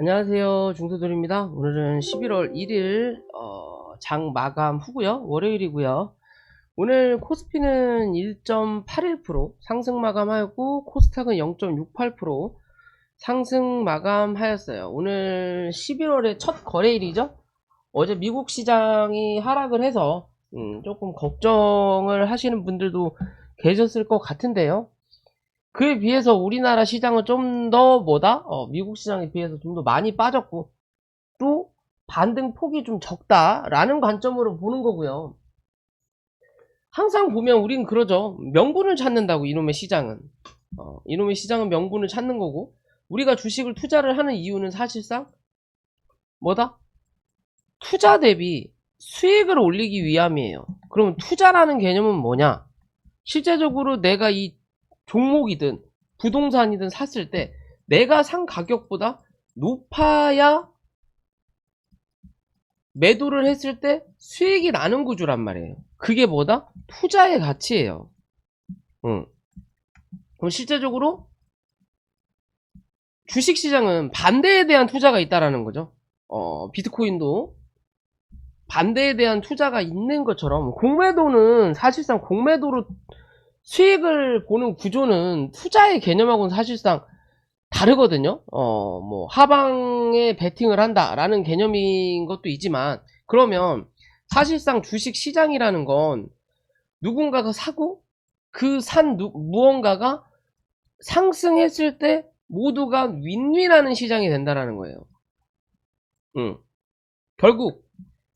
안녕하세요. 중소돌입니다. 오늘은 11월 1일 장 마감 후고요. 월요일이고요. 오늘 코스피는 1.81% 상승 마감하였고 코스닥은 0.68% 상승 마감하였어요. 오늘 11월의 첫 거래일이죠. 어제 미국 시장이 하락을 해서 조금 걱정을 하시는 분들도 계셨을 것 같은데요. 그에 비해서 우리나라 시장은 좀 더 미국 시장에 비해서 좀 더 많이 빠졌고 또 반등 폭이 좀 적다라는 관점으로 보는 거고요. 항상 보면 우린 그러죠. 명분을 찾는다고. 이놈의 시장은 이놈의 시장은 명분을 찾는 거고, 우리가 주식을 투자를 하는 이유는 사실상 투자 대비 수익을 올리기 위함이에요. 그럼 투자라는 개념은 뭐냐? 실제적으로 내가 이 종목이든 부동산이든 샀을 때 내가 산 가격보다 높아야 매도를 했을 때 수익이 나는 구조란 말이에요. 그게 투자의 가치예요. 그럼 실제적으로 주식시장은 반대에 대한 투자가 있다라는 거죠. 비트코인도 반대에 대한 투자가 있는 것처럼 공매도는 사실상 공매도로 수익을 보는 구조는 투자의 개념하고는 사실상 다르거든요. 하방에 베팅을 한다라는 개념인 것도 있지만, 그러면 사실상 주식 시장이라는 건 누군가가 사고 그 산 무언가가 상승했을 때 모두가 윈윈하는 시장이 된다라는 거예요. 결국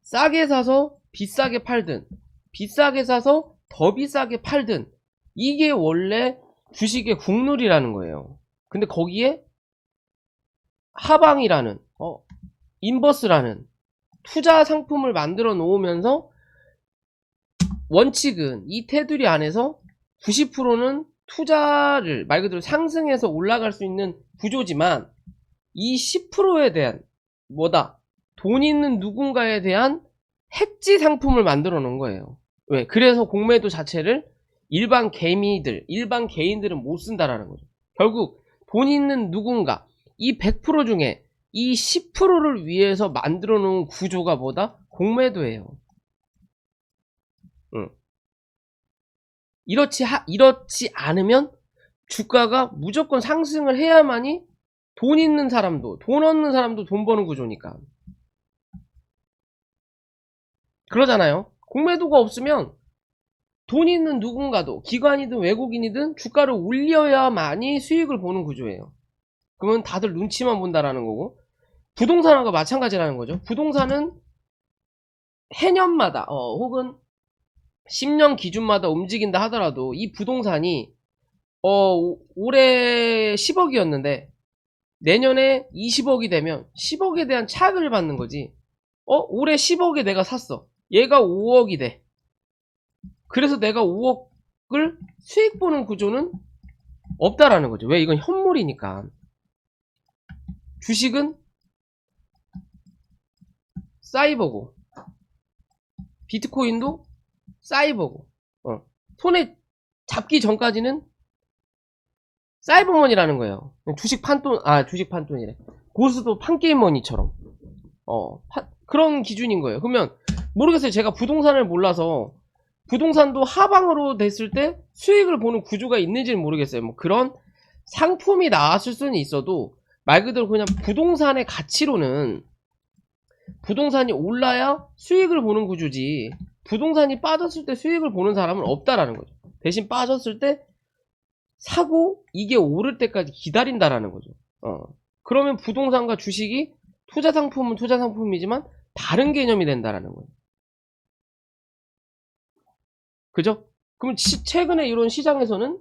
싸게 사서 비싸게 팔든 비싸게 사서 더 비싸게 팔든 이게 원래 주식의 국룰이라는 거예요. 근데 거기에 하방이라는 인버스라는 투자 상품을 만들어 놓으면서 원칙은 이 테두리 안에서 90%는 투자를 말 그대로 상승해서 올라갈 수 있는 구조지만, 이 10%에 대한 돈 있는 누군가에 대한 해지 상품을 만들어 놓은 거예요. 왜? 그래서 공매도 자체를 일반 개인들은 못 쓴다라는 거죠. 결국 돈 있는 누군가, 이 100% 중에 이 10%를 위해서 만들어 놓은 구조가 공매도예요. 이렇지 않으면 주가가 무조건 상승을 해야만이 돈 있는 사람도 돈 없는 사람도 돈 버는 구조니까. 그러잖아요. 공매도가 없으면 돈 있는 누군가도 기관이든 외국인이든 주가를 올려야만이 수익을 보는 구조예요. 그러면 다들 눈치만 본다라는 거고, 부동산하고 마찬가지라는 거죠. 부동산은 해년마다 혹은 10년 기준마다 움직인다 하더라도 이 부동산이 올해 10억이었는데 내년에 20억이 되면 10억에 대한 차익을 받는 거지. 올해 10억에 내가 샀어. 얘가 5억이 돼. 그래서 내가 5억을 수익 보는 구조는 없다라는 거죠. 왜? 이건 현물이니까. 주식은 사이버고 비트코인도 사이버고 손에 잡기 전까지는 사이버머니라는 거예요. 주식 판돈이래. 고스도 판게임머니처럼 그런 기준인 거예요. 그러면 모르겠어요. 제가 부동산을 몰라서 부동산도 하방으로 됐을 때 수익을 보는 구조가 있는지는 모르겠어요. 그런 상품이 나왔을 수는 있어도 말 그대로 그냥 부동산의 가치로는 부동산이 올라야 수익을 보는 구조지, 부동산이 빠졌을 때 수익을 보는 사람은 없다라는 거죠. 대신 빠졌을 때 사고 이게 오를 때까지 기다린다라는 거죠. 그러면 부동산과 주식이 투자 상품은 투자 상품이지만 다른 개념이 된다라는 거예요. 그죠? 그럼 최근에 이런 시장에서는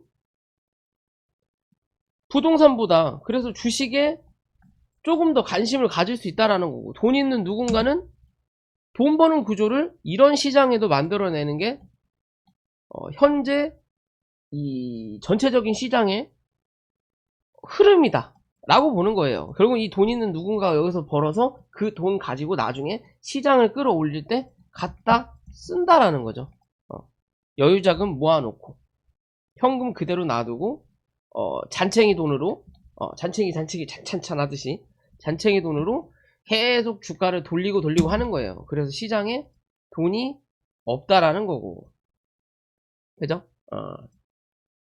부동산보다 그래서 주식에 조금 더 관심을 가질 수 있다라는 거고, 돈 있는 누군가는 돈 버는 구조를 이런 시장에도 만들어내는 게 현재 이 전체적인 시장의 흐름이다 라고 보는 거예요. 결국 이 돈 있는 누군가가 여기서 벌어서 그 돈 가지고 나중에 시장을 끌어올릴 때 갖다 쓴다라는 거죠. 여유자금 모아놓고 현금 그대로 놔두고 잔챙이 돈으로 잔챙이 잔찬 하듯이 잔챙이 돈으로 계속 주가를 돌리고 하는 거예요. 그래서 시장에 돈이 없다라는 거고. 그죠?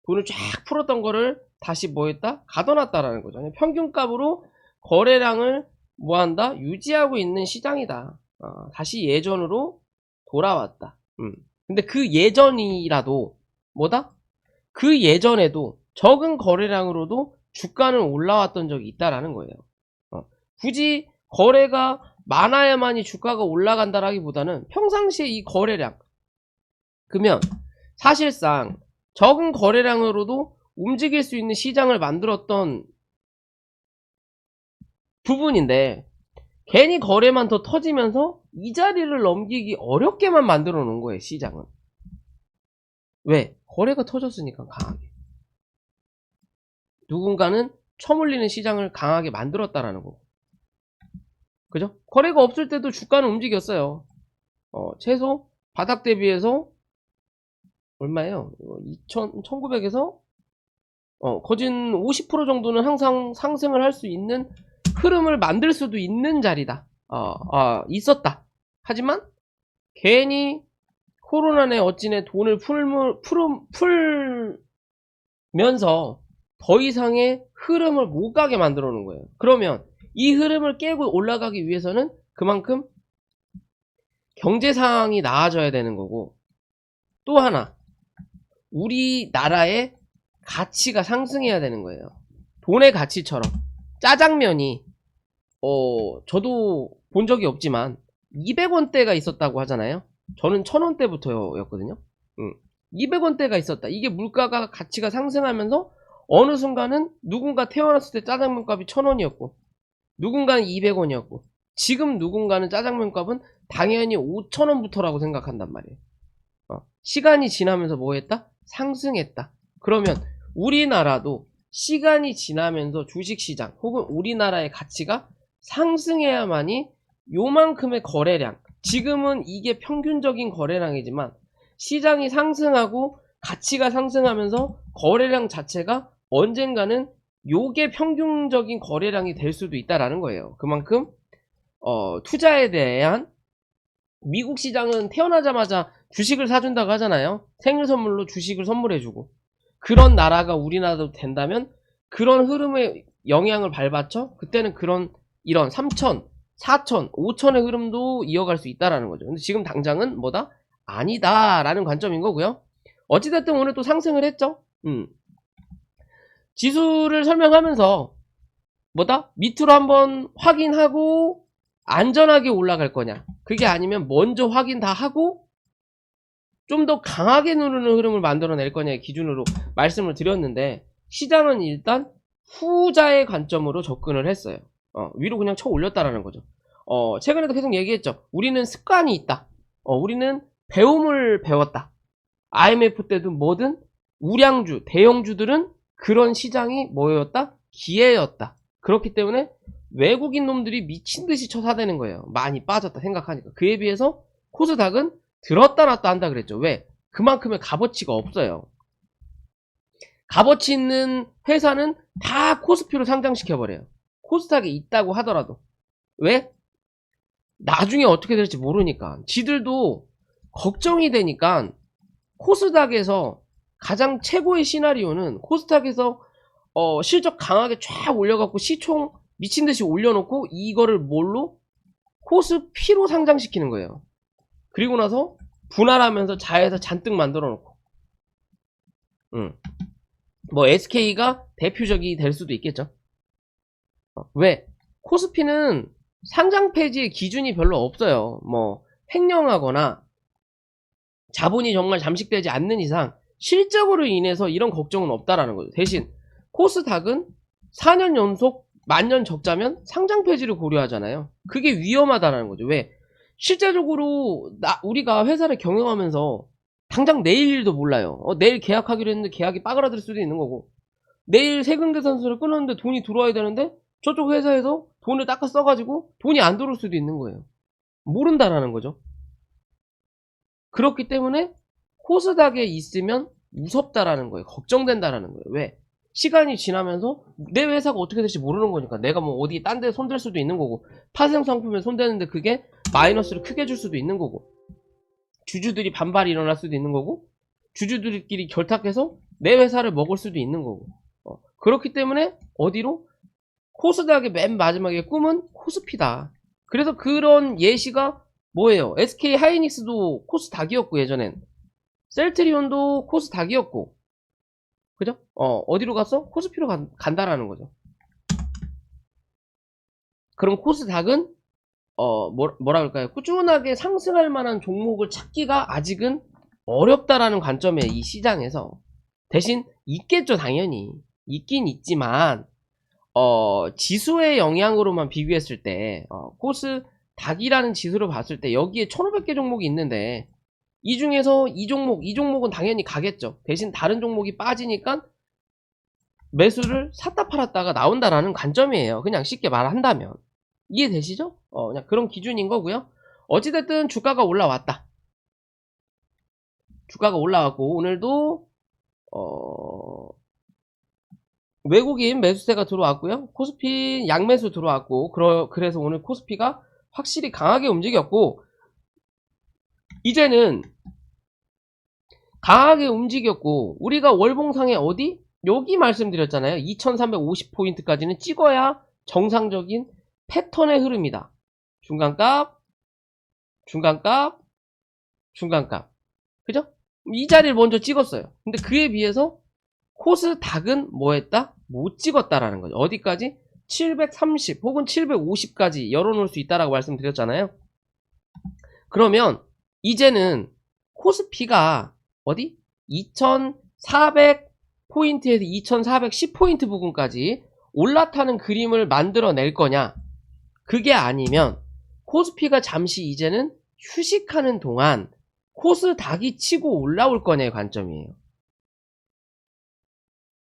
돈을 쫙 풀었던 거를 다시 뭐 했다? 가둬놨다라는 거죠. 평균값으로 거래량을 뭐 한다? 유지하고 있는 시장이다. 다시 예전으로 돌아왔다. 근데 그 예전이라도 뭐다? 그 예전에도 적은 거래량으로도 주가는 올라왔던 적이 있다라는 거예요. 굳이 거래가 많아야만이 주가가 올라간다라기보다는 평상시에 이 거래량, 그러면 사실상 적은 거래량으로도 움직일 수 있는 시장을 만들었던 부분인데, 괜히 거래만 더 터지면서 이 자리를 넘기기 어렵게만 만들어 놓은 거예요, 시장은. 왜? 거래가 터졌으니까 강하게. 누군가는 처물리는 시장을 강하게 만들었다라는 거고. 그죠? 거래가 없을 때도 주가는 움직였어요. 최소 바닥 대비해서 얼마예요? 1900에서 거진 50% 정도는 항상 상승을 할 수 있는 흐름을 만들 수도 있는 자리다. 있었다. 하지만 괜히 코로나네 어찌네 돈을 풀면서 더 이상의 흐름을 못 가게 만들어 놓은 거예요. 그러면 이 흐름을 깨고 올라가기 위해서는 그만큼 경제 상황이 나아져야 되는 거고, 또 하나 우리나라의 가치가 상승해야 되는 거예요. 돈의 가치처럼 짜장면이 저도 본 적이 없지만 200원대가 있었다고 하잖아요. 저는 1000원대부터였거든요. 200원대가 있었다. 이게 물가가 가치가 상승하면서 어느 순간은 누군가 태어났을 때 짜장면 값이 1000원이었고 누군가는 200원이었고 지금 누군가는 짜장면 값은 당연히 5000원부터라고 생각한단 말이에요. 시간이 지나면서 뭐 했다? 상승했다. 그러면 우리나라도 시간이 지나면서 주식시장 혹은 우리나라의 가치가 상승해야만이 요만큼의 거래량, 지금은 이게 평균적인 거래량이지만 시장이 상승하고 가치가 상승하면서 거래량 자체가 언젠가는 요게 평균적인 거래량이 될 수도 있다라는 거예요. 그만큼 투자에 대한, 미국 시장은 태어나자마자 주식을 사준다고 하잖아요. 생일 선물로 주식을 선물해주고, 그런 나라가 우리나라도 된다면 그런 흐름에 영향을 밟았죠. 그때는 이런 3천, 4천, 5천의 흐름도 이어갈 수 있다라는 거죠. 근데 지금 당장은 뭐다? 아니다라는 관점인 거고요. 어찌됐든 오늘 또 상승을 했죠. 지수를 설명하면서 뭐다? 밑으로 한번 확인하고 안전하게 올라갈 거냐, 그게 아니면 먼저 확인 다 하고 좀 더 강하게 누르는 흐름을 만들어낼 거냐의 기준으로 말씀을 드렸는데, 시장은 일단 후자의 관점으로 접근을 했어요. 위로 그냥 쳐 올렸다라는 거죠. 최근에도 계속 얘기했죠. 우리는 습관이 있다. 우리는 배움을 배웠다. IMF 때도 뭐든 우량주, 대형주들은 그런 시장이 뭐였다? 기회였다. 그렇기 때문에 외국인 놈들이 미친듯이 쳐사대는 거예요. 많이 빠졌다 생각하니까. 그에 비해서 코스닥은 들었다 놨다 한다 그랬죠. 왜? 그만큼의 값어치가 없어요. 값어치 있는 회사는 다 코스피로 상장시켜버려요. 코스닥에 있다고 하더라도. 왜? 나중에 어떻게 될지 모르니까. 지들도 걱정이 되니까 코스닥에서 가장 최고의 시나리오는 코스닥에서 실적 강하게 쫙 올려갖고 시총 미친듯이 올려놓고 이거를 뭘로? 코스피로 상장시키는 거예요. 그리고 나서 분할하면서 자회사 잔뜩 만들어 놓고, 뭐 SK가 대표적이 될 수도 있겠죠. 왜? 코스피는 상장 폐지의 기준이 별로 없어요. 뭐 횡령하거나 자본이 정말 잠식되지 않는 이상 실적으로 인해서 이런 걱정은 없다라는 거죠. 대신 코스닥은 4년 연속 만년 적자면 상장 폐지를 고려하잖아요. 그게 위험하다라는 거죠. 왜? 실제적으로 우리가 회사를 경영하면서 당장 내일 일도 몰라요. 내일 계약하기로 했는데 계약이 빠그라들 수도 있는 거고, 내일 세금계산서를 끊었는데 돈이 들어와야 되는데 저쪽 회사에서 돈을 닦아 써가지고 돈이 안 들어올 수도 있는 거예요. 모른다라는 거죠. 그렇기 때문에 코스닥에 있으면 무섭다라는 거예요. 걱정된다라는 거예요. 왜? 시간이 지나면서 내 회사가 어떻게 될지 모르는 거니까. 내가 뭐 어디 딴 데 손댈 수도 있는 거고, 파생 상품에 손대는데 그게 마이너스를 크게 줄 수도 있는 거고, 주주들이 반발이 일어날 수도 있는 거고, 주주들끼리 결탁해서 내 회사를 먹을 수도 있는 거고. 그렇기 때문에 어디로? 코스닥의 맨 마지막에 꿈은 코스피다. 그래서 그런 예시가 뭐예요? SK 하이닉스도 코스닥이었고, 예전엔 셀트리온도 코스닥이었고, 그죠? 어디로 갔어? 코스피로 간다라는 거죠. 그럼 코스닥은 뭐라 그럴까요? 꾸준하게 상승할 만한 종목을 찾기가 아직은 어렵다라는 관점이에요, 이 시장에서. 대신 있겠죠, 당연히. 있긴 있지만 지수의 영향으로만 비교했을 때, 코스닥이라는 지수를 봤을 때 여기에 1500개 종목이 있는데, 이 중에서 이 종목은 당연히 가겠죠. 대신 다른 종목이 빠지니까 매수를 샀다 팔았다가 나온다라는 관점이에요. 그냥 쉽게 말한다면. 이해되시죠? 그냥 그런 기준인 거고요. 어찌됐든 주가가 올라왔다. 주가가 올라왔고, 오늘도 외국인 매수세가 들어왔고요. 코스피 양매수 들어왔고, 그래서 오늘 코스피가 확실히 강하게 움직였고, 이제는 강하게 움직였고, 우리가 월봉상에 어디? 여기 말씀드렸잖아요. 2350포인트까지는 찍어야 정상적인 패턴의 흐름이다. 중간값, 중간값, 중간값. 그죠? 이 자리를 먼저 찍었어요. 근데 그에 비해서 코스닥은 뭐 했다? 못 찍었다라는 거죠. 어디까지? 730 혹은 750까지 열어놓을 수 있다라고 말씀드렸잖아요. 그러면 이제는 코스피가 어디? 2400포인트에서 2410포인트 부근까지 올라타는 그림을 만들어낼 거냐? 그게 아니면 코스피가 잠시 이제는 휴식하는 동안 코스닥이 치고 올라올 거냐의 관점이에요.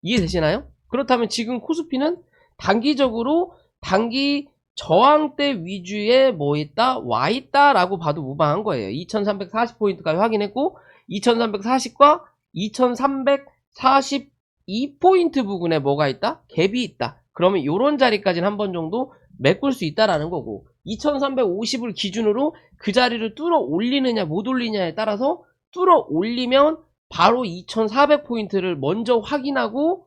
이해되시나요? 그렇다면 지금 코스피는 단기적으로 단기 저항대 위주에 뭐 있다? 와 있다 라고 봐도 무방한 거예요. 2340포인트까지 확인했고, 2340과 2342포인트 부근에 뭐가 있다? 갭이 있다. 그러면 요런 자리까지는 한 번 정도 메꿀 수 있다라는 거고, 2350을 기준으로 그 자리를 뚫어 올리느냐 못 올리냐에 따라서 뚫어 올리면 바로 2400포인트를 먼저 확인하고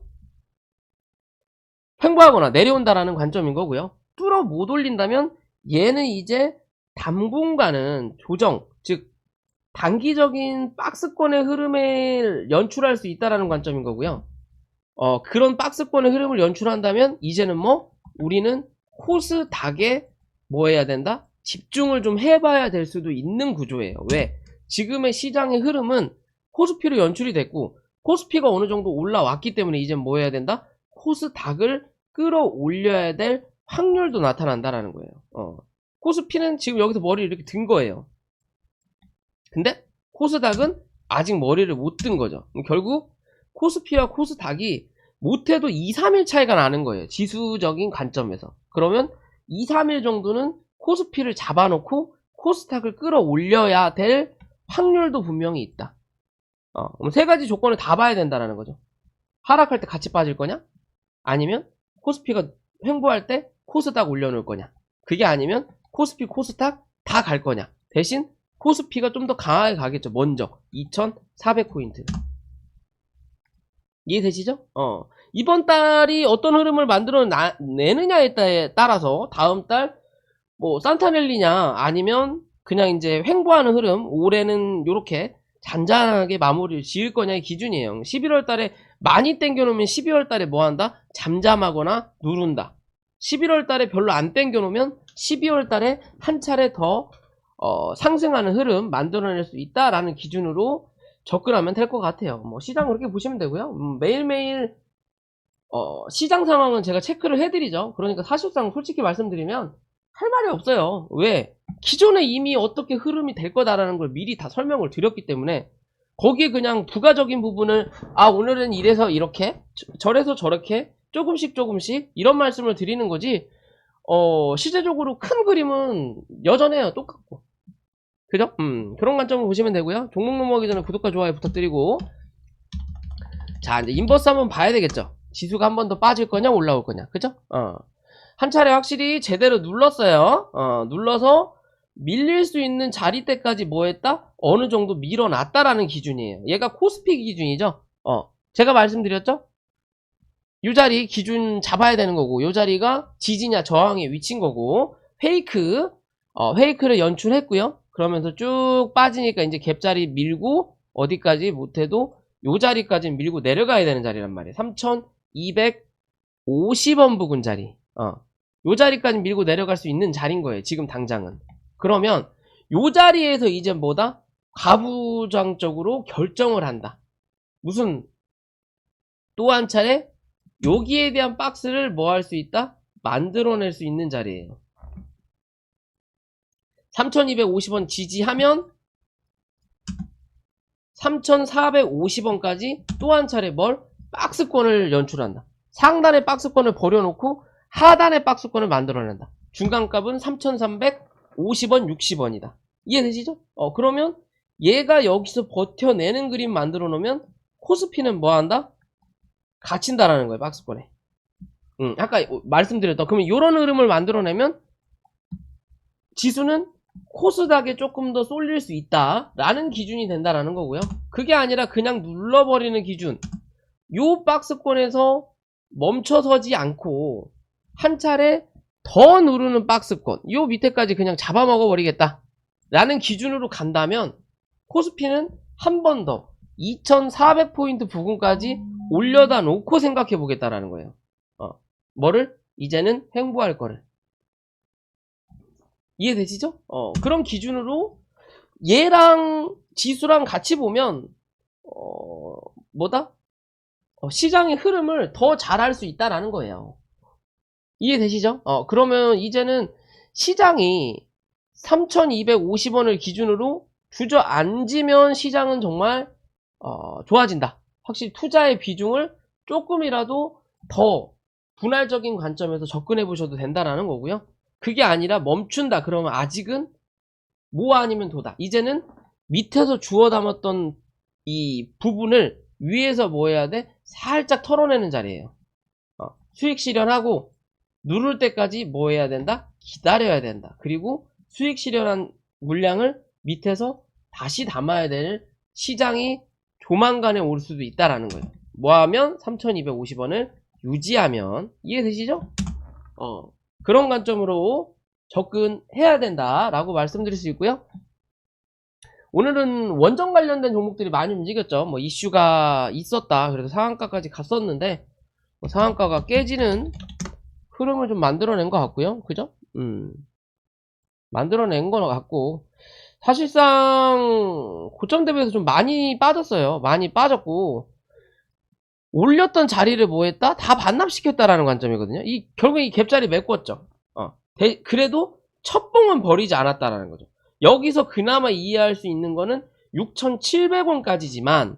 횡보하거나 내려온다라는 관점인 거고요. 뚫어 못 올린다면 얘는 이제 당분간은 조정, 즉 단기적인 박스권의 흐름을 연출할 수 있다라는 관점인 거고요. 그런 박스권의 흐름을 연출한다면 이제는 뭐 우리는 코스닥에 뭐 해야 된다? 집중을 좀 해봐야 될 수도 있는 구조예요. 왜? 지금의 시장의 흐름은 코스피로 연출이 됐고, 코스피가 어느 정도 올라왔기 때문에 이제 뭐 해야 된다? 코스닥을 끌어올려야 될 확률도 나타난다라는 거예요. 코스피는 지금 여기서 머리를 이렇게 든 거예요. 근데 코스닥은 아직 머리를 못 든 거죠. 결국 코스피와 코스닥이 못해도 2, 3일 차이가 나는 거예요. 지수적인 관점에서. 그러면 2, 3일 정도는 코스피를 잡아놓고 코스닥을 끌어올려야 될 확률도 분명히 있다. 그럼 세 가지 조건을 다 봐야 된다는 거죠. 하락할 때 같이 빠질 거냐? 아니면 코스피가 횡보할 때 코스닥 올려놓을 거냐? 그게 아니면 코스피, 코스닥 다 갈 거냐? 대신 코스피가 좀 더 강하게 가겠죠. 먼저 2400포인트. 이해되시죠? 이번 달이 어떤 흐름을 만들어내느냐에 따라서 다음 달 뭐 산타넬리냐 아니면 그냥 이제 횡보하는 흐름, 올해는 요렇게 잔잔하게 마무리를 지을 거냐의 기준이에요. 11월 달에 많이 땡겨놓으면 12월 달에 뭐 한다? 잠잠하거나 누른다. 11월 달에 별로 안 땡겨놓으면 12월 달에 한 차례 더 상승하는 흐름 만들어낼 수 있다라는 기준으로 접근하면 될 것 같아요. 뭐 시장 그렇게 보시면 되고요. 매일매일 시장 상황은 제가 체크를 해드리죠. 그러니까 사실상 솔직히 말씀드리면 할 말이 없어요. 왜? 기존에 이미 어떻게 흐름이 될 거다라는 걸 미리 다 설명을 드렸기 때문에 거기에 그냥 부가적인 부분을 오늘은 이래서 이렇게 저래서 저렇게 조금씩 이런 말씀을 드리는 거지, 실제적으로 큰 그림은 여전해요. 똑같고. 그죠? 그런 관점을 보시면 되고요. 종목 넘어가기 전에 구독과 좋아요 부탁드리고, 자, 이제 인버스 한번 봐야 되겠죠. 지수가 한 번 더 빠질 거냐 올라올 거냐. 그죠? 한 차례 확실히 제대로 눌렀어요. 눌러서 밀릴 수 있는 자리대까지 뭐 했다? 어느 정도 밀어놨다라는 기준이에요. 얘가 코스피 기준이죠. 제가 말씀드렸죠? 이 자리 기준 잡아야 되는 거고, 이 자리가 지지냐 저항의 위치인 거고, 페이크를 연출했고요. 그러면서 쭉 빠지니까 이제 갭자리 밀고 어디까지 못해도 이 자리까지 밀고 내려가야 되는 자리란 말이에요. 3250원 부근 자리. 이 자리까지 밀고 내려갈 수 있는 자리인 거예요. 지금 당장은. 그러면 이 자리에서 이제 뭐다? 가부장적으로 결정을 한다. 무슨 또 한 차례 여기에 대한 박스를 뭐 할 수 있다? 만들어낼 수 있는 자리예요. 3250원 지지하면 3450원까지 또 한 차례 뭘? 박스권을 연출한다. 상단의 박스권을 버려놓고 하단의 박스권을 만들어낸다. 중간값은 3350원, 60원이다. 이해되시죠? 그러면 얘가 여기서 버텨내는 그림 만들어 놓으면 코스피는 뭐 한다? 갇힌다라는 거예요, 박스권에. 아까 말씀드렸다. 그러면 이런 흐름을 만들어내면 지수는 코스닥에 조금 더 쏠릴 수 있다라는 기준이 된다라는 거고요. 그게 아니라 그냥 눌러버리는 기준. 요 박스권에서 멈춰서지 않고 한 차례 더 누르는 박스권, 요 밑에까지 그냥 잡아먹어 버리겠다 라는 기준으로 간다면 코스피는 한 번 더 2400포인트 부근까지 올려다 놓고 생각해 보겠다라는 거예요. 뭐를? 이제는 횡보할 거를. 이해되시죠? 그런 기준으로 얘랑 지수랑 같이 보면 뭐다? 시장의 흐름을 더 잘 알 수 있다라는 거예요. 이해되시죠? 그러면 이제는 시장이 3250원을 기준으로 주저앉으면 시장은 정말 좋아진다. 확실히 투자의 비중을 조금이라도 더 분할적인 관점에서 접근해 보셔도 된다라는 거고요. 그게 아니라 멈춘다 그러면 아직은 뭐 아니면 도다. 이제는 밑에서 주워 담았던 이 부분을 위에서 뭐 해야 돼? 살짝 털어내는 자리예요. 수익 실현하고 누를 때까지 뭐 해야 된다? 기다려야 된다. 그리고 수익 실현한 물량을 밑에서 다시 담아야 될 시장이 조만간에 올 수도 있다라는 거예요. 뭐 하면? 3250원을 유지하면. 이해되시죠? 그런 관점으로 접근해야 된다라고 말씀드릴 수 있고요. 오늘은 원전 관련된 종목들이 많이 움직였죠. 뭐 이슈가 있었다. 그래서 상한가까지 갔었는데 상한가가 깨지는 흐름을 좀 만들어낸 것 같고요. 그죠? 만들어낸 것 같고 사실상 고점 대비해서 좀 많이 빠졌어요. 많이 빠졌고 올렸던 자리를 뭐 했다? 다 반납시켰다라는 관점이거든요. 결국 이 갭자리 메꿨죠. 그래도 첫 봉은 버리지 않았다라는 거죠. 여기서 그나마 이해할 수 있는 거는 6,700원까지지만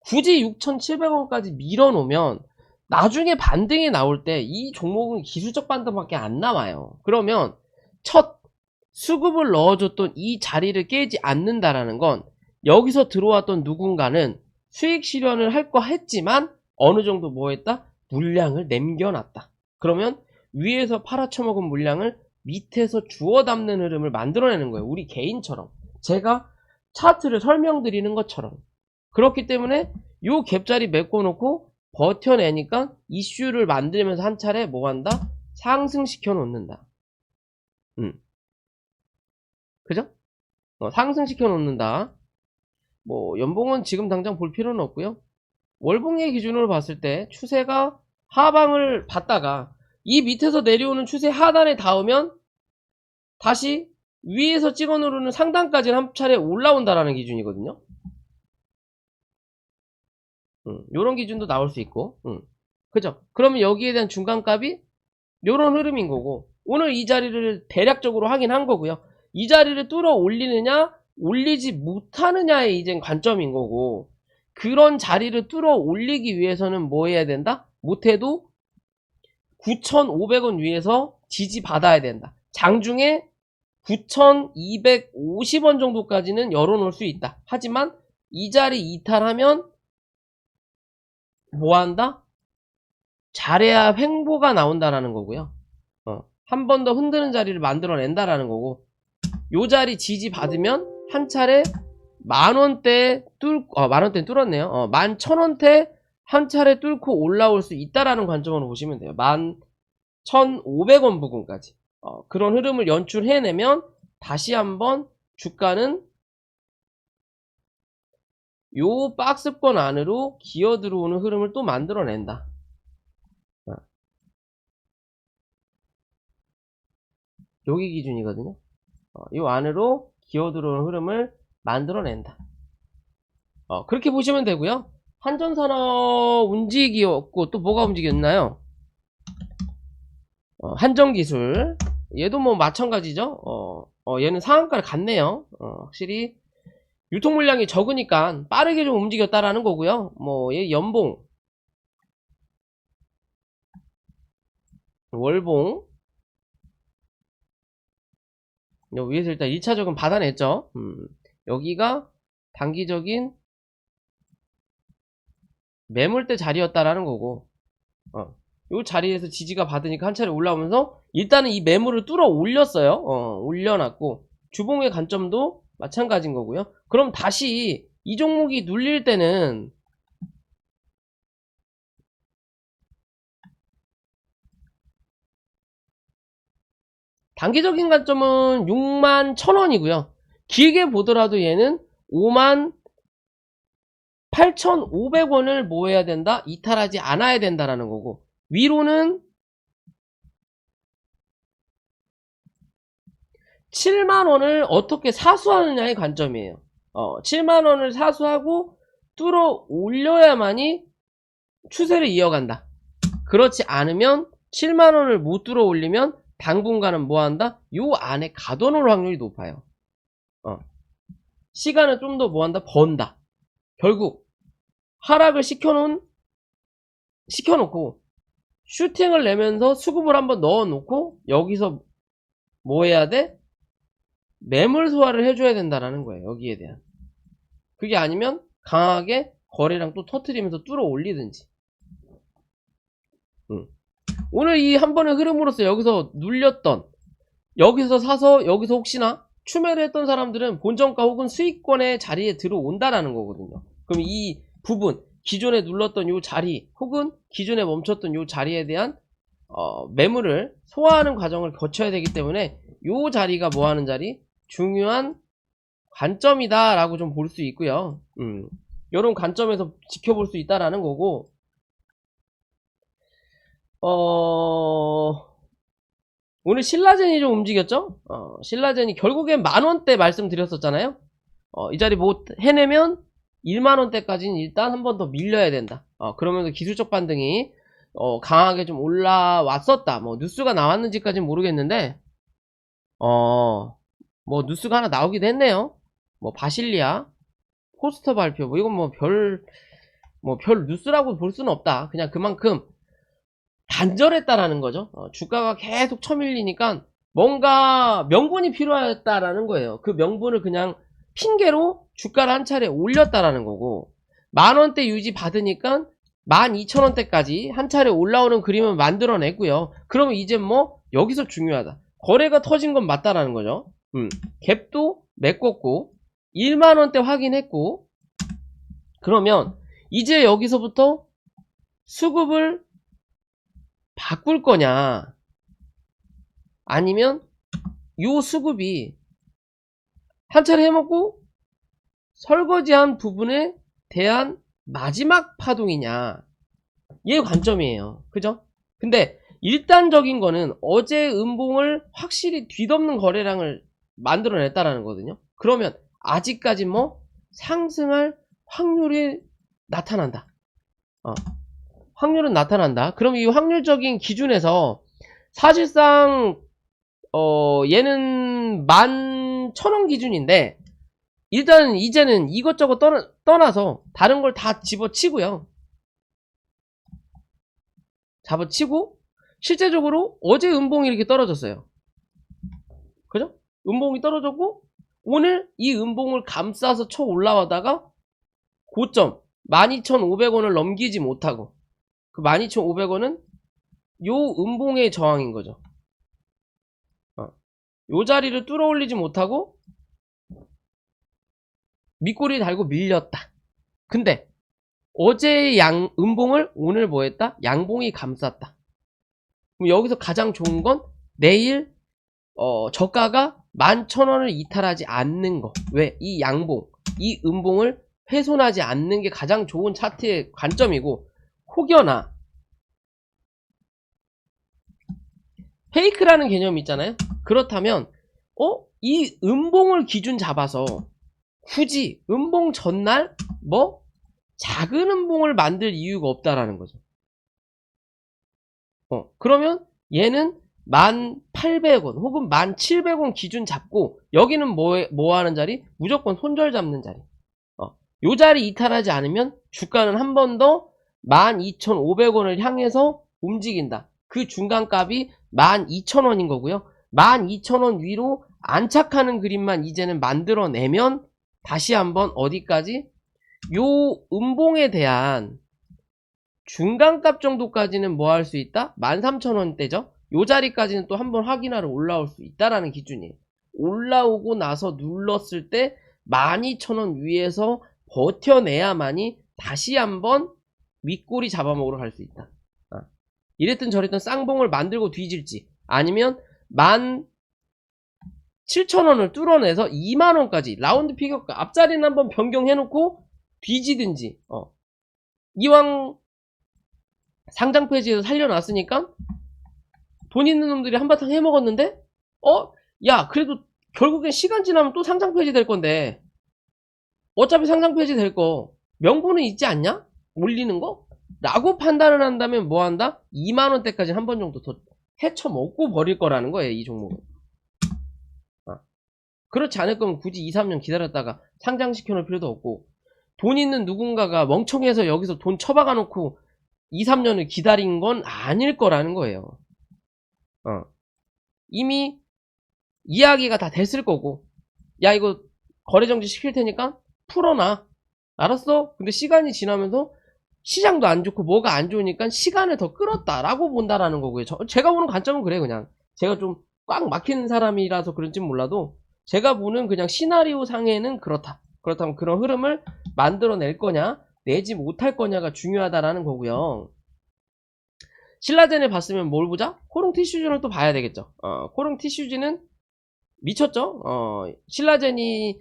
굳이 6,700원까지 밀어놓으면 나중에 반등이 나올 때 이 종목은 기술적 반등밖에 안 나와요. 그러면 첫 수급을 넣어줬던 이 자리를 깨지 않는다라는 건 여기서 들어왔던 누군가는 수익 실현을 할 거 했지만 어느 정도 뭐 했다? 물량을 남겨놨다. 그러면 위에서 팔아쳐먹은 물량을 밑에서 주워 담는 흐름을 만들어내는 거예요. 우리 개인처럼. 제가 차트를 설명드리는 것처럼. 그렇기 때문에 요 갭자리 메꿔놓고 버텨내니까 이슈를 만들면서 한 차례 뭐 한다? 상승시켜 놓는다. 그죠? 상승시켜 놓는다. 뭐 연봉은 지금 당장 볼 필요는 없고요. 월봉의 기준으로 봤을 때 추세가 하방을 받다가 이 밑에서 내려오는 추세 하단에 닿으면 다시 위에서 찍어 누르는 상단까지 한 차례 올라온다라는 기준이거든요. 요런 기준도 나올 수 있고. 그죠? 그러면 여기에 대한 중간값이 요런 흐름인 거고 오늘 이 자리를 대략적으로 확인한 거고요. 이 자리를 뚫어 올리느냐 올리지 못하느냐의 이젠 관점인 거고 그런 자리를 뚫어 올리기 위해서는 뭐 해야 된다? 못해도 9,500원 위에서 지지받아야 된다. 장중에 9,250원 정도까지는 열어놓을 수 있다. 하지만 이 자리 이탈하면 뭐 한다? 잘해야 횡보가 나온다라는 거고요. 한 번 더 흔드는 자리를 만들어낸다라는 거고, 요 자리 지지 받으면 한 차례 만원대 만원대 뚫었네요. 11,000원대 한 차례 뚫고 올라올 수 있다라는 관점으로 보시면 돼요. 11,500원 부근까지. 그런 흐름을 연출해내면 다시 한번 주가는 요 박스권 안으로 기어 들어오는 흐름을 또 만들어낸다. 여기 기준이거든요. 요 안으로 기어 들어오는 흐름을 만들어낸다. 그렇게 보시면 되고요. 한전산업 움직이었고, 또 뭐가 움직였나요? 한정기술. 얘도 뭐 마찬가지죠. 얘는 상한가를 갔네요. 확실히 유통 물량이 적으니까 빠르게 좀 움직였다라는 거고요. 뭐 얘 연봉, 월봉, 여기 위에서 일단 1차적은 받아냈죠. 여기가 단기적인 매물대 자리였다라는 거고, 요 자리에서 지지가 받으니까 한 차례 올라오면서 일단은 이 매물을 뚫어 올렸어요. 올려놨고, 주봉의 관점도 마찬가지인 거고요. 그럼 다시 이 종목이 눌릴 때는 단기적인 관점은 61,000원이고요. 길게 보더라도 얘는 58,500원을 뭐 해야 된다? 이탈하지 않아야 된다라는 거고, 위로는 7만원을 어떻게 사수하느냐의 관점이에요. 7만원을 사수하고 뚫어 올려야만이 추세를 이어간다. 그렇지 않으면 7만원을 못 뚫어 올리면 당분간은 뭐 한다? 요 안에 가둬놓을 확률이 높아요. 시간을 좀 더 뭐 한다? 번다. 결국 하락을 시켜놓고 슈팅을 내면서 수급을 한번 넣어놓고 여기서 뭐 해야 돼? 매물 소화를 해줘야 된다라는 거예요. 여기에 대한. 그게 아니면 강하게 거래량 또 터트리면서 뚫어 올리든지. 오늘 이 한 번의 흐름으로서 여기서 눌렸던, 여기서 사서 여기서 혹시나 추매를 했던 사람들은 본전가 혹은 수익권의 자리에 들어온다라는 거거든요. 그럼 이 부분, 기존에 눌렀던 요 자리 혹은 기존에 멈췄던 요 자리에 대한 매물을 소화하는 과정을 거쳐야 되기 때문에 요 자리가 뭐 하는 자리? 중요한 관점이다 라고 좀 볼 수 있고요. 요런 관점에서 지켜볼 수 있다라는 거고, 오늘 신라젠이 좀 움직였죠? 신라젠이 결국엔 만원대 말씀드렸었잖아요? 이 자리 뭐 해내면 1만원대까지는 일단 한 번 더 밀려야 된다. 그러면서 기술적 반등이 강하게 좀 올라왔었다. 뭐 뉴스가 나왔는지까지는 모르겠는데 뭐 뉴스가 하나 나오기도 했네요. 뭐 바실리아 포스터 발표, 뭐 이건 뭐 별 뉴스라고 볼 수는 없다. 그냥 그만큼 단절했다라는 거죠. 주가가 계속 쳐밀리니까 뭔가 명분이 필요했다라는 거예요. 그 명분을 그냥 핑계로 주가를 한 차례 올렸다라는 거고, 만원대 유지 받으니까 12,000원대까지 한 차례 올라오는 그림을 만들어냈고요. 그러면 이제 뭐 여기서 중요하다. 거래가 터진 건 맞다라는 거죠. 갭도 메꿨고 1만원대 확인했고, 그러면 이제 여기서부터 수급을 바꿀 거냐, 아니면 요 수급이 한 차례 해먹고 설거지한 부분에 대한 마지막 파동이냐, 얘 관점이에요. 그죠? 근데 일단적인 거는 어제 음봉을 확실히 뒤덮는 거래량을 만들어냈다라는 거거든요. 그러면 아직까지 뭐 상승할 확률이 나타난다. 확률은 나타난다. 그럼 이 확률적인 기준에서 사실상 얘는 11,000원 기준인데, 일단 이제는 이것저것 떠나서 다른 걸 다 집어치고요. 잡아치고 실제적으로 어제 음봉이 이렇게 떨어졌어요. 그죠? 음봉이 떨어졌고 오늘 이 음봉을 감싸서 쳐 올라가다가 고점 12,500원을 넘기지 못하고 그 12,500원은 요 음봉의 저항인 거죠. 요 자리를 뚫어 올리지 못하고 밑꼬리 달고 밀렸다. 근데 어제의 음봉을 오늘 뭐 했다? 양봉이 감쌌다. 그럼 여기서 가장 좋은 건 내일 저가가 11,000원을 이탈하지 않는 거. 왜? 이 양봉, 이 음봉을 훼손하지 않는 게 가장 좋은 차트의 관점이고, 혹여나 페이크라는 개념이 있잖아요. 그렇다면 이 음봉을 기준 잡아서 굳이 음봉 전날 뭐 작은 음봉을 만들 이유가 없다라는 거죠. 그러면 얘는 1,800원 혹은 1,700원 기준 잡고, 여기는 뭐 하는 자리? 무조건 손절 잡는 자리. 요 자리 이탈하지 않으면 주가는 한 번 더 12,500원을 향해서 움직인다. 그 중간값이 12,000원인 거고요. 12,000원 위로 안착하는 그림만 이제는 만들어내면 다시 한번 어디까지? 요 음봉에 대한 중간값 정도까지는 뭐 할 수 있다? 13,000원대죠? 요 자리까지는 또 한번 확인하러 올라올 수 있다라는 기준이에요. 올라오고 나서 눌렀을 때 12,000원 위에서 버텨내야만이 다시 한번 윗꼬리 잡아먹으러 갈 수 있다. 이랬든 저랬든 쌍봉을 만들고 뒤질지, 아니면 17,000원을 뚫어내서 2만원까지 라운드 피겨가 앞자리는 한번 변경해놓고 뒤지든지, 이왕 상장 페이지에서 살려놨으니까 돈 있는 놈들이 한바탕 해먹었는데, 야, 그래도 결국엔 시간 지나면 또 상장 페이지 될 건데, 어차피 상장 페이지 될 거 명분은 있지 않냐? 올리는 거? 라고 판단을 한다면 뭐 한다? 2만원대까지 한 번 정도 더 헤쳐먹고 버릴 거라는 거예요, 이 종목은. 그렇지 않을 거면 굳이 2, 3년 기다렸다가 상장시켜 놓을 필요도 없고, 돈 있는 누군가가 멍청해서 여기서 돈 처박아 놓고 2, 3년을 기다린 건 아닐 거라는 거예요. 이미 이야기가 다 됐을 거고, 야, 이거 거래정지 시킬 테니까 풀어놔. 알았어? 근데 시간이 지나면서 시장도 안 좋고 뭐가 안 좋으니까 시간을 더 끌었다라고 본다라는 거고요. 제가 보는 관점은 그래요. 그냥 제가 좀 꽉 막히는 사람이라서 그런지 몰라도 제가 보는 그냥 시나리오 상에는 그렇다. 그렇다면 그런 흐름을 만들어낼 거냐 내지 못할 거냐가 중요하다라는 거고요. 신라젠을 봤으면 뭘 보자? 코롱 티슈즈를 또 봐야 되겠죠. 코롱 티슈즈는 미쳤죠. 신라젠이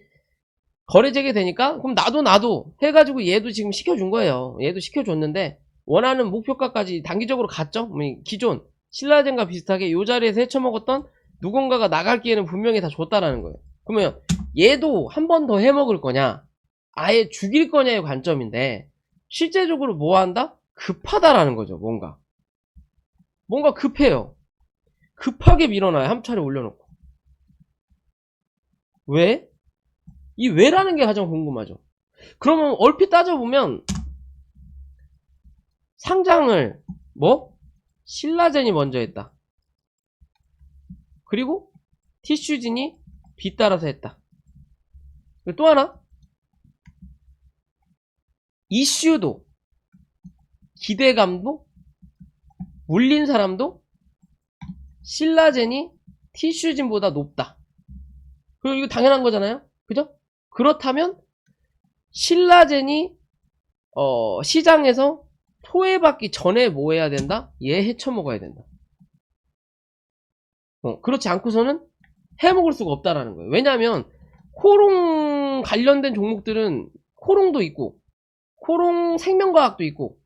거래 재개되니까 그럼 나도 해가지고 얘도 지금 시켜준 거예요. 얘도 시켜줬는데 원하는 목표가까지 단기적으로 갔죠. 기존 신라젠과 비슷하게 요 자리에서 헤쳐먹었던 누군가가 나갈 기회는 분명히 다 줬다라는 거예요. 그러면 얘도 한 번 더 해먹을 거냐 아예 죽일 거냐의 관점인데, 실제적으로 뭐 한다? 급하다라는 거죠. 뭔가 급해요. 급하게 밀어놔요. 한 차례 올려놓고. 왜? 이 왜라는 게 가장 궁금하죠. 그러면 얼핏 따져보면 상장을 신라젠이 먼저 했다. 그리고 티슈진이 뒤따라서 했다. 그리고 또 하나, 이슈도 기대감도 물린 사람도 신라젠이 티슈진보다 높다. 그리고 이거 당연한 거잖아요. 그죠? 그렇다면 신라젠이 시장에서 소외받기 전에 뭐 해야 된다? 얘 헤쳐먹어야 된다. 그렇지 않고서는 해먹을 수가 없다라는 거예요. 왜냐하면 코롱 관련된 종목들은 코롱도 있고 코롱 생명과학도 있고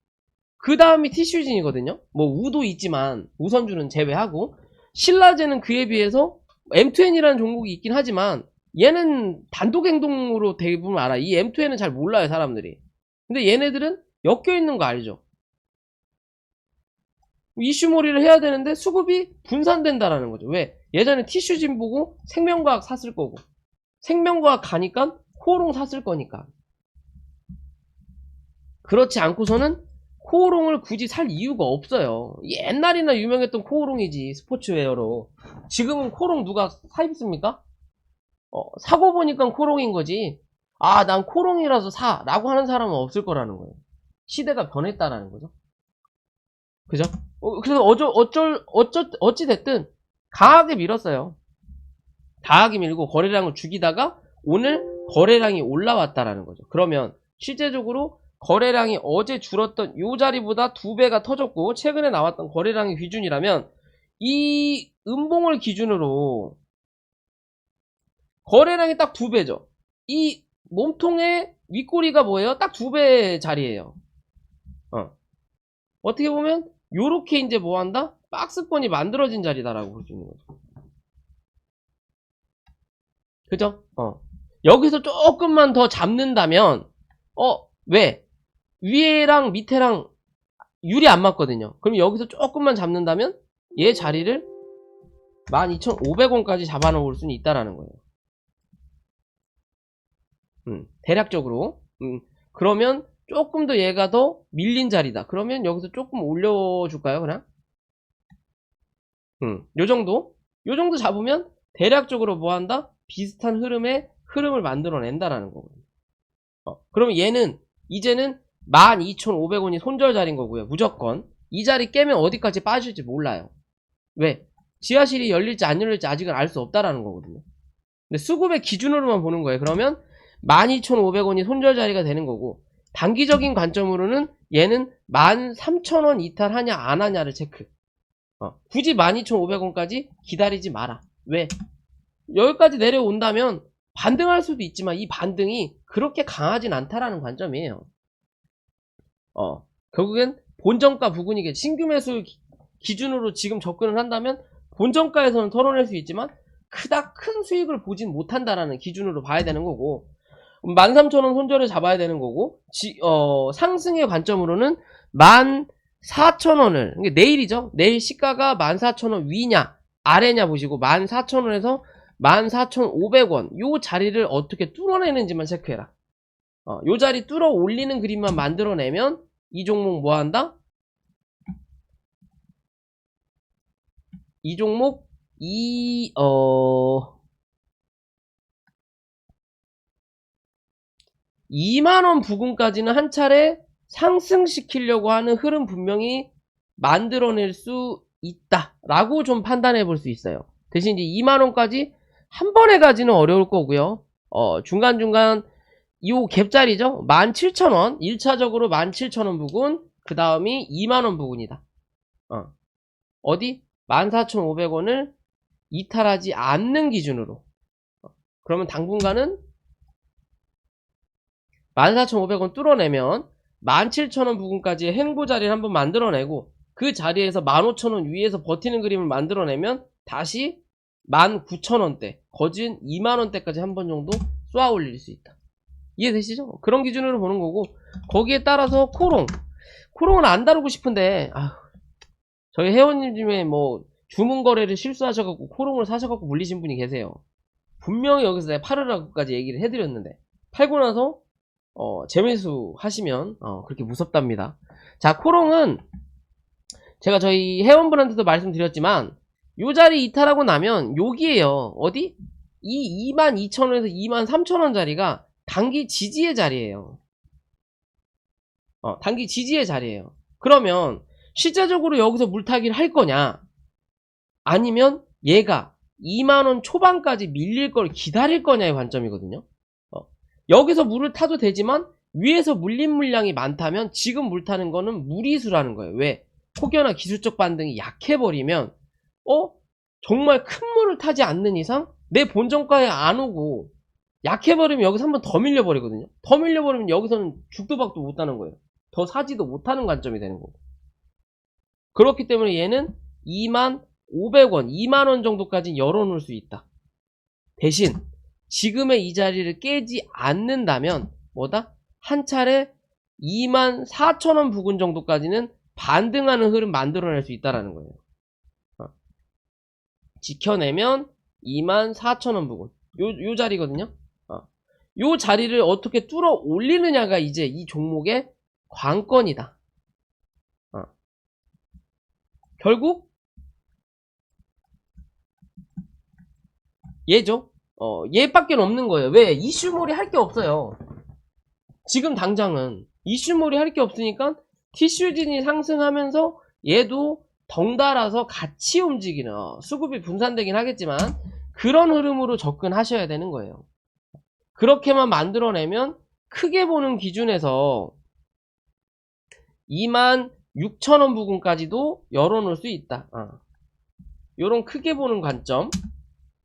그 다음이 티슈진이거든요. 뭐 우도 있지만 우선주는 제외하고, 신라젠은 그에 비해서 M2N이라는 종목이 있긴 하지만 얘는 단독 행동으로 대부분 알아. 이 M2N은 잘 몰라요 사람들이. 근데 얘네들은 엮여있는 거 알죠. 이슈몰이를 해야 되는데 수급이 분산된다라는 거죠. 왜? 예전에 티슈진 보고 생명과학 샀을 거고, 생명과학 가니까 코오롱 샀을 거니까. 그렇지 않고서는 코오롱을 굳이 살 이유가 없어요. 옛날이나 유명했던 코오롱이지, 스포츠웨어로. 지금은 코오롱 누가 사 입습니까? 사고 보니까 코오롱인 거지. 난 코오롱이라서 사 라고 하는 사람은 없을 거라는 거예요. 시대가 변했다라는 거죠. 그죠? 그래서 어찌됐든 강하게 밀었어요. 강하게 밀고 거래량을 죽이다가 오늘 거래량이 올라왔다라는 거죠. 그러면 실제적으로 거래량이 어제 줄었던 요 자리보다 2배가 터졌고 최근에 나왔던 거래량의 기준이라면 이 음봉을 기준으로 거래량이 딱 2배죠. 이 몸통의 윗꼬리가 뭐예요? 딱 2배 자리예요. 어떻게 보면 요렇게 이제 뭐한다? 박스권이 만들어진 자리다라고 볼 수 있는 거죠. 그죠? 여기서 조금만 더 잡는다면 왜? 위에랑 밑에랑 율이 안 맞거든요. 그럼 여기서 조금만 잡는다면 얘 자리를 12,500원까지 잡아놓을 수는 있다라는 거예요. 대략적으로. 그러면 조금 더 얘가 더 밀린 자리다. 그러면 여기서 조금 올려줄까요, 그냥? 요 정도? 요 정도 잡으면 대략적으로 뭐 한다? 비슷한 흐름을 만들어낸다라는 거거든요. 그러면 얘는 이제는 12,500원이 손절 자리인 거고요. 무조건. 이 자리 깨면 어디까지 빠질지 몰라요. 왜? 지하실이 열릴지 안 열릴지 아직은 알 수 없다라는 거거든요. 근데 수급의 기준으로만 보는 거예요. 그러면 12,500원이 손절 자리가 되는 거고, 단기적인 관점으로는 얘는 13,000원 이탈하냐 안 하냐를 체크. 굳이 12,500원까지 기다리지 마라. 왜? 여기까지 내려온다면 반등할 수도 있지만 이 반등이 그렇게 강하진 않다라는 관점이에요. 결국엔 본정가 부근이게 신규 매수 기준으로 지금 접근을 한다면 본정가에서는 털어낼 수 있지만 크다 큰 수익을 보진 못한다라는 기준으로 봐야 되는 거고, 13,000원 손절을 잡아야 되는 거고, 상승의 관점으로는 14,000원을, 내일이죠. 내일 시가가 14,000원 위냐 아래냐 보시고 14,000원에서 14,500원 요 자리를 어떻게 뚫어내는지만 체크해라. 요 자리 뚫어 올리는 그림만 만들어내면 이 종목 뭐 한다? 이 종목 2만원 부근까지는 한 차례 상승시키려고 하는 흐름 분명히 만들어낼 수 있다 라고 좀 판단해 볼 수 있어요. 대신 이제 2만원까지 한 번에 가지는 어려울 거고요. 중간중간 요 갭자리죠. 17,000원 1차적으로 17,000원 부근, 그 다음이 2만원 부근이다. 어디? 14,500원을 이탈하지 않는 기준으로. 그러면 당분간은 14,500원 뚫어내면 17,000원 부근까지의 행보 자리를 한번 만들어내고, 그 자리에서 15,000원 위에서 버티는 그림을 만들어내면 다시 19,000원대 거진 2만원대까지 한 번 정도 쏘아 올릴 수 있다. 이해되시죠? 그런 기준으로 보는 거고, 거기에 따라서 코롱은 안 다루고 싶은데 저희 회원님 중에 뭐 주문 거래를 실수하셔갖고 코롱을 사셔갖고 물리신 분이 계세요. 분명히 여기서 내가 팔으라고까지 얘기를 해드렸는데 팔고 나서 재매수 하시면 그렇게 무섭답니다. 자, 코롱은 제가 저희 회원분한테도 말씀드렸지만 요 자리 이탈하고 나면 여기에요. 어디? 이 22,000원에서 23,000원 자리가 단기 지지의 자리예요. 단기 지지의 자리예요. 그러면 실제적으로 여기서 물타기를 할 거냐, 아니면 얘가 2만원 초반까지 밀릴 걸 기다릴 거냐의 관점이거든요. 여기서 물을 타도 되지만 위에서 물린 물량이 많다면 지금 물 타는 거는 무리수라는 거예요. 왜? 혹여나 기술적 반등이 약해버리면 정말 큰 물을 타지 않는 이상 내 본정가에 안 오고 약해버리면 여기서 한 번 더 밀려버리거든요. 더 밀려버리면 여기서는 죽도 박도 못하는 거예요. 더 사지도 못하는 관점이 되는 거고. 그렇기 때문에 얘는 25,500원 2만원 정도까지 열어놓을 수 있다. 대신 지금의 이 자리를 깨지 않는다면 뭐다? 한 차례 24,000원 부근 정도까지는 반등하는 흐름 만들어낼 수 있다라는 거예요. 지켜내면 24,000원 부근 요 자리거든요. 요 자리를 어떻게 뚫어 올리느냐가 이제 이 종목의 관건이다. 결국 얘죠. 얘밖에 없는 거예요. 왜? 이슈몰이 할 게 없어요. 지금 당장은 이슈몰이 할 게 없으니까 티슈진이 상승하면서 얘도 덩달아서 같이 움직이는, 수급이 분산되긴 하겠지만 그런 흐름으로 접근하셔야 되는 거예요. 그렇게만 만들어내면 크게 보는 기준에서 26,000원 부근까지도 열어놓을 수 있다. 요런 크게 보는 관점,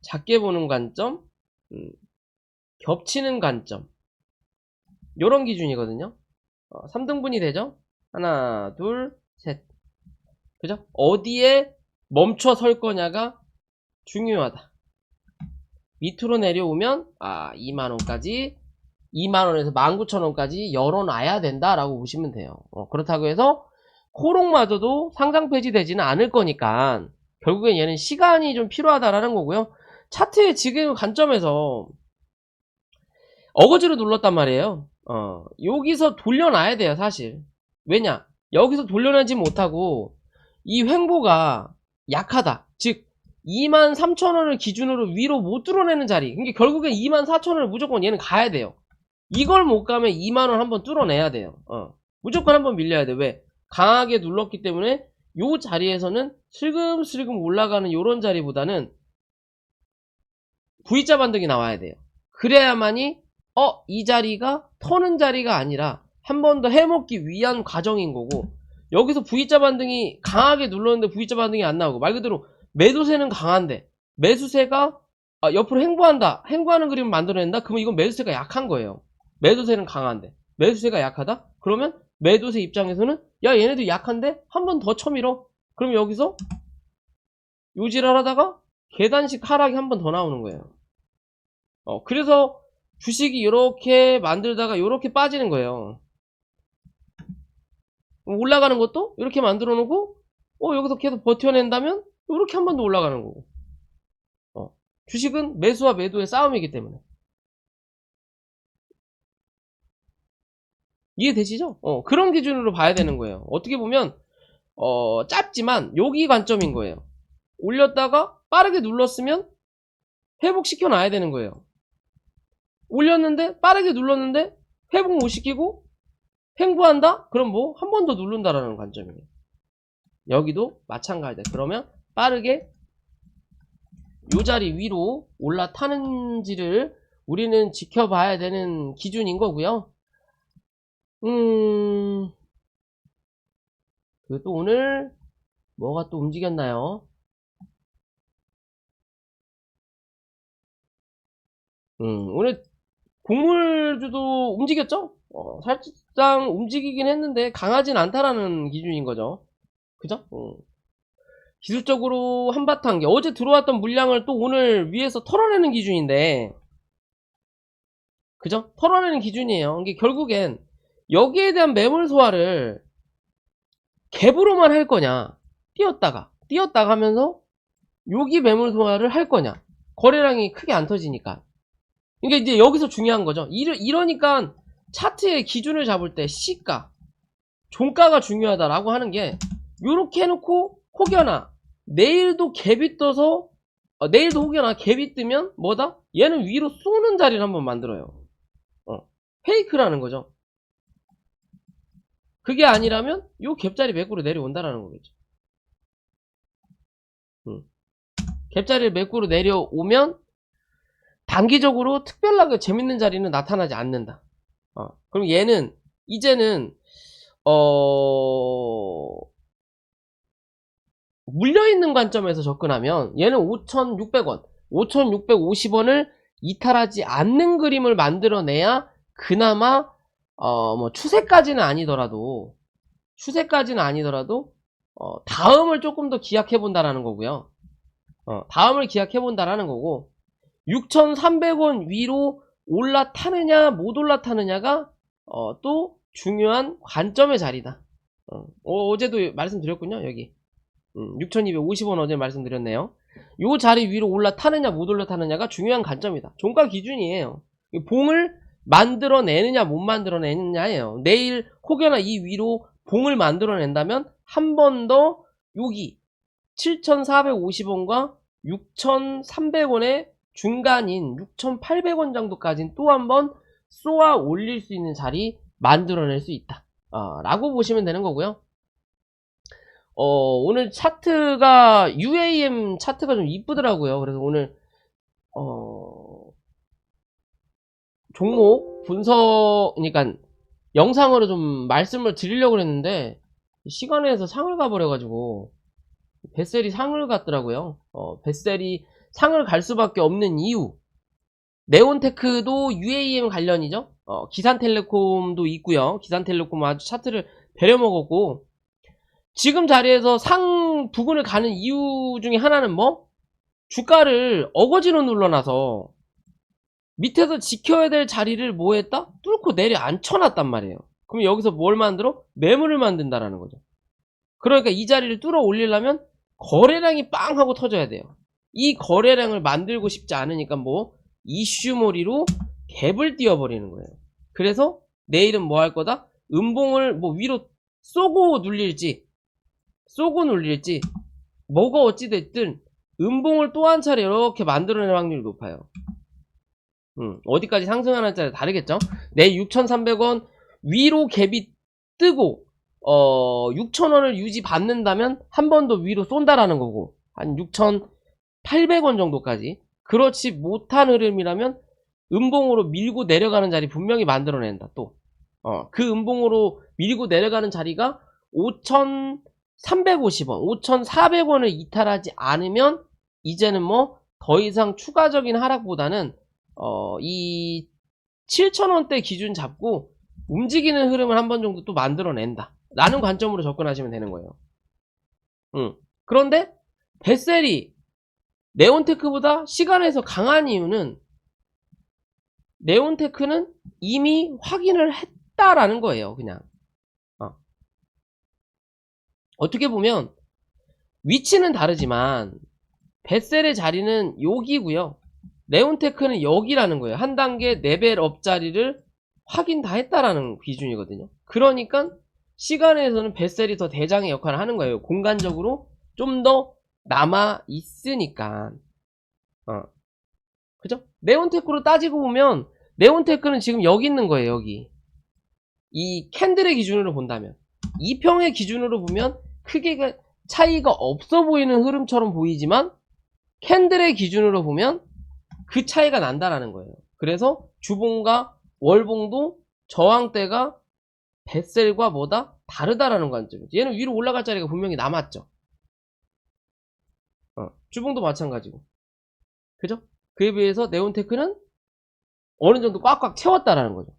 작게 보는 관점, 겹치는 관점, 요런 기준이거든요. 3등분이 되죠? 하나, 둘, 셋. 그죠? 어디에 멈춰 설 거냐가 중요하다. 밑으로 내려오면 2만원까지, 2만원에서 19,000원까지 열어놔야 된다라고 보시면 돼요. 그렇다고 해서 코롱마저도 상장 폐지되지는 않을 거니까 결국엔 얘는 시간이 좀 필요하다라는 거고요. 차트의 지금 관점에서 어거지로 눌렀단 말이에요. 여기서 돌려놔야 돼요, 사실. 왜냐? 여기서 돌려내지 못하고 이 횡보가 약하다. 즉 23,000원을 기준으로 위로 못 뚫어내는 자리. 그러니까 결국엔 24,000원을 무조건 얘는 가야 돼요. 이걸 못 가면 2만원 한번 뚫어내야 돼요. 무조건 한번 밀려야 돼. 왜? 강하게 눌렀기 때문에 요 자리에서는 슬금슬금 올라가는 요런 자리보다는 V자 반등이 나와야 돼요. 그래야만이 이 자리가 터는 자리가 아니라 한 번 더 해먹기 위한 과정인 거고, 여기서 V자 반등이 강하게 눌렀는데 V자 반등이 안 나오고, 말 그대로 매도세는 강한데 매수세가 옆으로 횡보한다. 횡보하는 그림을 만들어낸다. 그러면 이건 매수세가 약한 거예요. 매도세는 강한데 매수세가 약하다? 그러면 매도세 입장에서는 야, 얘네도 약한데 한 번 더 쳐밀어. 그럼 여기서 요지랄 하다가 계단식 하락이 한 번 더 나오는 거예요. 그래서 주식이 이렇게 만들다가 이렇게 빠지는 거예요. 올라가는 것도 이렇게 만들어 놓고 여기서 계속 버텨낸다면 이렇게 한 번 더 올라가는 거고. 주식은 매수와 매도의 싸움이기 때문에. 이해되시죠? 그런 기준으로 봐야 되는 거예요. 어떻게 보면 짧지만 여기 관점인 거예요. 올렸다가 빠르게 눌렀으면 회복시켜 놔야 되는 거예요. 올렸는데 빠르게 눌렀는데 회복 못 시키고 횡보한다? 그럼 뭐 한 번 더 누른다라는 관점이에요. 여기도 마찬가지다. 그러면 빠르게 요 자리 위로 올라타는지를 우리는 지켜봐야 되는 기준인 거고요. 또 오늘 뭐가 또 움직였나요? 오늘 곡물주도 움직였죠? 살짝 움직이긴 했는데 강하진 않다라는 기준인 거죠. 그죠? 기술적으로 한바탕 어제 들어왔던 물량을 또 오늘 위에서 털어내는 기준인데, 그죠? 털어내는 기준이에요. 이게 결국엔 여기에 대한 매물 소화를 갭으로만 할 거냐, 뛰었다가 하면서 여기 매물 소화를 할 거냐, 거래량이 크게 안 터지니까. 이게 이제 여기서 중요한 거죠. 이러니까 차트의 기준을 잡을 때 시가, 종가가 중요하다라고 하는 게, 요렇게 해놓고 혹여나 내일도 갭이 떠서 내일도 혹여나 갭이 뜨면 뭐다? 얘는 위로 쏘는 자리를 한번 만들어요. 페이크라는 거죠. 그게 아니라면 요 갭자리 매꾸로 내려온다라는 거겠죠. 갭자리 매꾸로 내려오면 단기적으로 특별하게 재밌는 자리는 나타나지 않는다. 그럼 얘는 이제는 물려있는 관점에서 접근하면 얘는 5,600원, 5,650원을 이탈하지 않는 그림을 만들어내야 그나마 뭐 추세까지는 아니더라도 다음을 조금 더 기약해본다라는 거고요. 다음을 기약해본다라는 거고, 6,300원 위로 올라타느냐 못 올라타느냐가 또 중요한 관점의 자리다. 어제도 말씀드렸군요. 여기 6,250원 어제 말씀드렸네요. 요 자리 위로 올라타느냐 못 올라타느냐가 중요한 관점이다. 종가 기준이에요. 봉을 만들어내느냐 못 만들어내느냐예요. 내일 혹여나 이 위로 봉을 만들어낸다면 한 번 더 여기 7,450원과 6,300원의 중간인 6,800원 정도까지는 또 한 번 쏘아 올릴 수 있는 자리 만들어낼 수 있다 라고 보시면 되는 거고요. 오늘 차트가 UAM 차트가 좀 이쁘더라고요. 그래서 오늘 종목 분석, 그러니까 영상으로 좀 말씀을 드리려고 했는데 시간에서 상을 가버려가지고 벳셀이 상을 갔더라고요. 벳셀이 상을 갈 수밖에 없는 이유, 네온테크도 UAM 관련이죠. 기산텔레콤도 있고요. 기산텔레콤은 아주 차트를 배려먹었고, 지금 자리에서 상 부근을 가는 이유 중에 하나는 뭐? 주가를 어거지로 눌러놔서 밑에서 지켜야 될 자리를 뭐 했다? 뚫고 내려 앉혀놨단 말이에요. 그럼 여기서 뭘 만들어? 매물을 만든다라는 거죠. 그러니까 이 자리를 뚫어 올리려면 거래량이 빵 하고 터져야 돼요. 이 거래량을 만들고 싶지 않으니까 뭐 이슈몰이로 갭을 띄워버리는 거예요. 그래서 내일은 뭐 할 거다? 음봉을 뭐 위로 쏘고 눌릴지 뭐가 어찌됐든 음봉을 또 한 차례 이렇게 만들어낼 확률이 높아요. 어디까지 상승하는지에 다르겠죠. 내일 6,300원 위로 갭이 뜨고 6,000원을 유지 받는다면 한 번 더 위로 쏜다라는 거고, 한 6,800원 정도까지. 그렇지 못한 흐름이라면 음봉으로 밀고 내려가는 자리 분명히 만들어낸다. 또 그 음봉으로 밀고 내려가는 자리가 5,350원 5,400원을 이탈하지 않으면 이제는 뭐 더 이상 추가적인 하락보다는 이 7,000원대 기준 잡고 움직이는 흐름을 한 번 정도 또 만들어낸다 라는 관점으로 접근하시면 되는 거예요. 그런데 벳셀이 네온테크보다 시간에서 강한 이유는, 네온테크는 이미 확인을 했다라는 거예요. 그냥 어떻게 보면 위치는 다르지만 벳셀의 자리는 여기고요, 네온테크는 여기라는 거예요. 한 단계 레벨업 자리를 확인 다 했다라는 기준이거든요. 그러니까 시간에서는 벳셀이 더 대장의 역할을 하는 거예요. 공간적으로 좀 더 남아 있으니까. 그죠? 네온테크로 따지고 보면 네온테크는 지금 여기 있는 거예요. 여기 이 캔들의 기준으로 본다면, 2평의 기준으로 보면 크게 차이가 없어 보이는 흐름처럼 보이지만 캔들의 기준으로 보면 그 차이가 난다라는 거예요. 그래서 주봉과 월봉도 저항대가 벳셀과 뭐다? 다르다라는 관점이죠. 얘는 위로 올라갈 자리가 분명히 남았죠. 주봉도 마찬가지고. 그죠? 그에 비해서 네온테크는 어느 정도 꽉꽉 채웠다라는 거죠.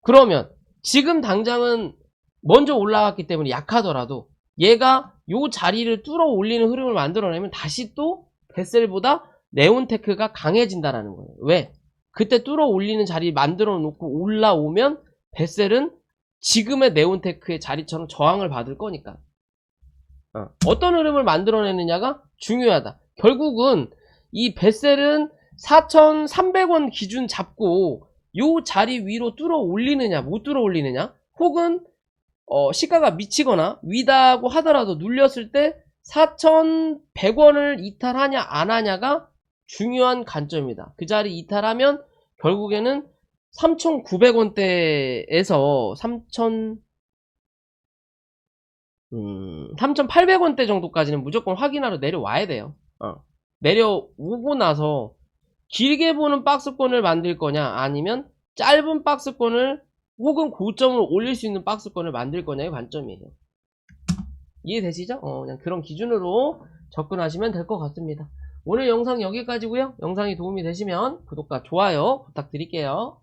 그러면 지금 당장은 먼저 올라갔기 때문에 약하더라도 얘가 요 자리를 뚫어 올리는 흐름을 만들어내면 다시 또 벳셀보다 네온테크가 강해진다라는 거예요. 왜? 그때 뚫어 올리는 자리 만들어 놓고 올라오면 벳셀은 지금의 네온테크의 자리처럼 저항을 받을 거니까. 어떤 흐름을 만들어내느냐가 중요하다. 결국은 이 벳셀은 4,300원 기준 잡고 요 자리 위로 뚫어 올리느냐 못 뚫어 올리느냐, 혹은 시가가 미치거나 위다고 하더라도 눌렸을 때 4,100원을 이탈하냐 안 하냐가 중요한 관점이다. 그 자리 이탈하면 결국에는 3,900원대에서 3,800원대 정도까지는 무조건 확인하러 내려와야 돼요. 내려오고 나서 길게 보는 박스권을 만들 거냐, 아니면 짧은 박스권을 혹은 고점을 올릴 수 있는 박스권을 만들 거냐의 관점이에요. 이해되시죠? 그냥 그런 기준으로 접근하시면 될 것 같습니다. 오늘 영상 여기까지고요. 영상이 도움이 되시면 구독과 좋아요 부탁드릴게요.